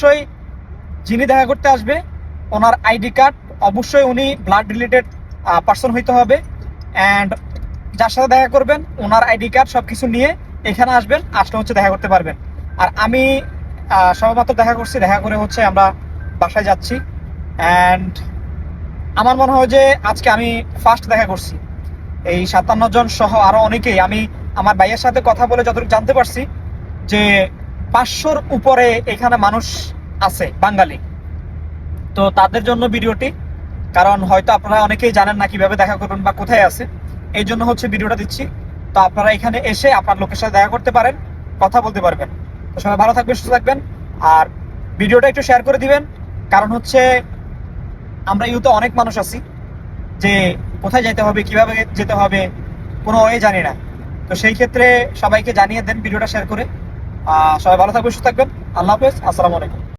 অবশ্যই যিনি দেখা করতে আসবে ওনার আইডি কার্ড, অবশ্যই উনি ব্লাড রিলেটেড পার্সন হইতে হবে। অ্যান্ড যার সাথে দেখা করবেন ওনার আইডি কার্ড সব কিছু নিয়ে এখানে আসবেন, আসলে হচ্ছে দেখা করতে পারবেন। আর আমি সবেমাত্র দেখা করছি, দেখা করে হচ্ছে আমরা বাসায় যাচ্ছি। অ্যান্ড আমার মনে হয় যে আজকে আমি ফার্স্ট দেখা করছি এই 57 জন সহ আরো অনেকেই। আমি আমার ভাইয়ের সাথে কথা বলে যতটুকু জানতে পারছি যে 500-র উপরে এখানে মানুষ আছে বাঙালি। তো তাদের জন্য ভিডিওটি, কারণ হয়তো আপনারা অনেকেই জানেন না কিভাবে দেখা করবেন বা কোথায় আছে, এই জন্য হচ্ছে ভিডিওটা দিচ্ছি। তো আপনারা এখানে এসে আপনার লোকের সাথে দেখা করতে পারেন, কথা বলতে পারবেন। তো সবাই ভালো থাকবেন, সুস্থ থাকবেন, আর ভিডিওটা একটু শেয়ার করে দিবেন। কারণ হচ্ছে আমরা ইউতে অনেক মানুষ আছি যে কোথায় যেতে হবে, কিভাবে যেতে হবে, কোনো ওয়ে জানি না। তো সেই ক্ষেত্রে সবাইকে জানিয়ে দেন ভিডিওটা শেয়ার করে। সবাই ভালো থাকবেন, সুস্থ থাকবেন। আল্লাহ হাফেজ, আসসালামু আলাইকুম।